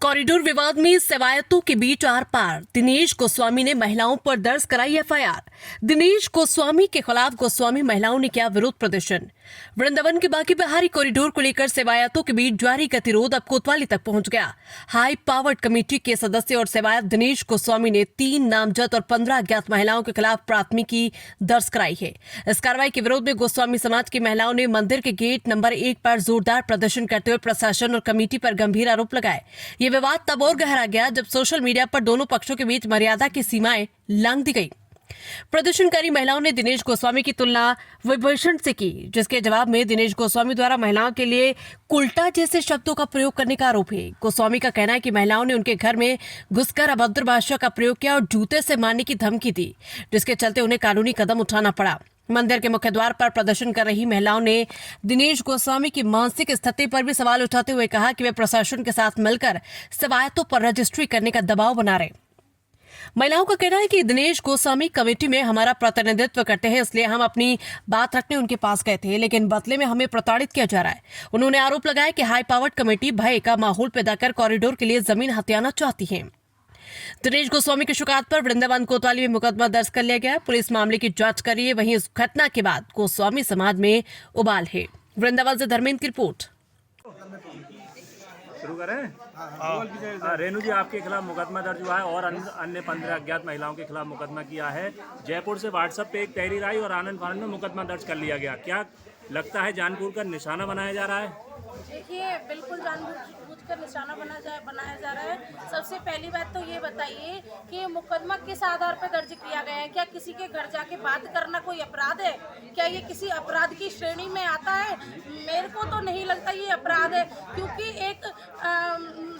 Corridor विवाद में सेवायतों के बीच आर पार। दिनेश गोस्वामी ने महिलाओं पर दर्ज कराई एफआईआर। दिनेश गोस्वामी के खिलाफ गोस्वामी महिलाओं ने किया विरोध प्रदर्शन। वृंदावन के बाकी बिहारी कॉरिडोर को लेकर सेवायतों के बीच जारी गतिरोध अब कोतवाली तक पहुंच गया। हाई पावर्ड कमेटी के सदस्य और सेवायत दिनेश गोस्वामी ने 3 नामजद और 15 अज्ञात महिलाओं के खिलाफ प्राथमिकी दर्ज कराई है। इस कार्रवाई के विरोध में गोस्वामी समाज की महिलाओं ने मंदिर के गेट नंबर 1 पर जोरदार प्रदर्शन करते हुए प्रशासन और कमेटी पर गंभीर आरोप लगाए। ये विवाद तब और गहरा गया जब सोशल मीडिया पर दोनों पक्षों के बीच मर्यादा की सीमाएं लांघ दी गई। प्रदर्शनकारी महिलाओं ने दिनेश गोस्वामी की तुलना विभूषण से की, जिसके जवाब में दिनेश गोस्वामी द्वारा महिलाओं के लिए कुल्टा जैसे शब्दों का प्रयोग करने का आरोप है। गोस्वामी का कहना है कि महिलाओं ने उनके घर में घुसकर अभद्र भाषा का प्रयोग किया और जूते से मारने की धमकी दी, जिसके चलते उन्हें कानूनी कदम उठाना पड़ा। मंदिर के मुख्य द्वार पर प्रदर्शन कर रही महिलाओं ने दिनेश गोस्वामी की मानसिक स्थिति पर भी सवाल उठाते हुए कहा कि वे प्रशासन के साथ मिलकर सेवायतों पर रजिस्ट्री करने का दबाव बना रहे। महिलाओं का कहना है कि दिनेश गोस्वामी कमेटी में हमारा प्रतिनिधित्व करते हैं, इसलिए हम अपनी बात रखने उनके पास गए थे, लेकिन बदले में हमें प्रताड़ित किया जा रहा है। उन्होंने आरोप लगाया कि हाई पावर्ड कमेटी भय का माहौल पैदा कर कॉरिडोर के लिए जमीन हथियाना चाहती है। दिनेश गोस्वामी की शिकायत पर वृंदावन कोतवाली में मुकदमा दर्ज कर लिया गया। पुलिस मामले की जांच कर रही है। वहीं इस घटना के बाद गोस्वामी समाज में उबाल है। वृंदावन से धर्मेंद्र की रिपोर्ट। शुरू करें। रेणु जी, आपके खिलाफ मुकदमा दर्ज हुआ है और अन्य 15 अज्ञात महिलाओं के खिलाफ मुकदमा किया है। जयपुर से व्हाट्सएप पे एक तहरीर आई और आनंद फानंद में मुकदमा दर्ज कर लिया गया। क्या लगता है जानबूझकर निशाना बनाया जा रहा है? देखिए, बिल्कुल जानबूझकर निशाना बनाया जा रहा है। सबसे पहली बात तो ये बताइए कि मुकदमा किस आधार पर दर्ज किया गया है? क्या किसी के घर जाके बात करना कोई अपराध है? क्या ये किसी अपराध की श्रेणी में आता है? मेरे को तो नहीं लगता ये अपराध है, क्योंकि एक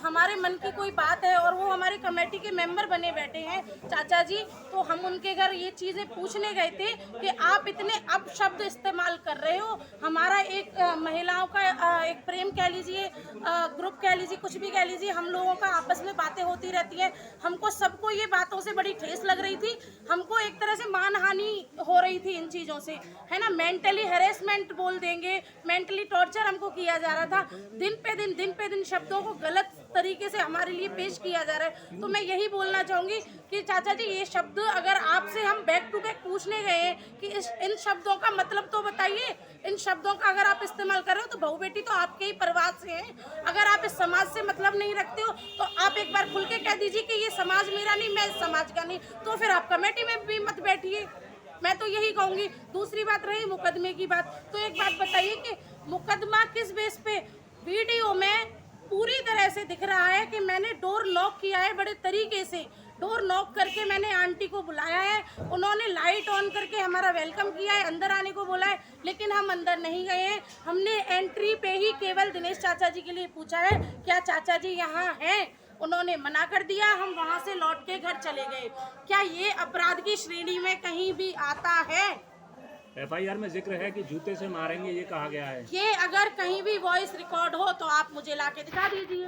हमारे मन की कोई बात है और वो हमारे कमेटी के मेंबर बने बैठे हैं चाचा जी, तो हम उनके घर ये चीज़ें पूछने गए थे कि आप इतने अपशब्द इस्तेमाल कर रहे हो। हमारा एक महिलाओं का एक प्रेम कह लीजिए, ग्रुप कह लीजिए, कुछ भी कह लीजिए, हम लोगों का आपस में बातें होती रहती हैं। हमको सबको ये बातों से बड़ी ठेस लग रही थी। हमको एक तरह से मानहानि हो रही थी इन चीज़ों से, है ना। मेंटली हैरेसमेंट बोल देंगे, मेंटली टॉर्चर हमको किया जा रहा था। दिन पे दिन शब्दों को गलत तरीके से हमारे लिए पेश किया जा रहा है। तो मैं यही बोलना चाहूँगी कि चाचा जी, ये शब्द अगर आपसे हम बैक टू बैक पूछने गए हैं कि इन शब्दों का मतलब तो बताइए। इन शब्दों का अगर आप इस्तेमाल कर रहे हो तो बहू बेटी तो आपके ही परिवार से हैं। अगर आप इस समाज से मतलब नहीं रखते हो तो आप एक बार खुल के कह दीजिए कि ये समाज मेरा नहीं, मैं इस समाज का नहीं, तो फिर आप कमेटी में भी मत बैठिए। मैं तो यही कहूँगी। दूसरी बात रही मुकदमे की बात, तो एक बात बताइए कि मुकदमा किस बेस पे? वीडियो में पूरी तरह से दिख रहा है कि मैंने डोर लॉक किया है, बड़े तरीके से डोर लॉक करके मैंने आंटी को बुलाया है। उन्होंने लाइट ऑन करके हमारा वेलकम किया है, अंदर आने को बोला है, लेकिन हम अंदर नहीं गए हैं। हमने एंट्री पे ही केवल दिनेश चाचा जी के लिए पूछा है, क्या चाचा जी यहाँ हैं? उन्होंने मना कर दिया। हम वहाँ से लौट के घर चले गए। क्या ये अपराध की श्रेणी में कहीं भी आता है? एफआईआर में जिक्र है कि जूते से मारेंगे, ये कहा गया है। ये अगर कहीं भी वॉइस रिकॉर्ड हो तो आप मुझे लाके दिखा दीजिए।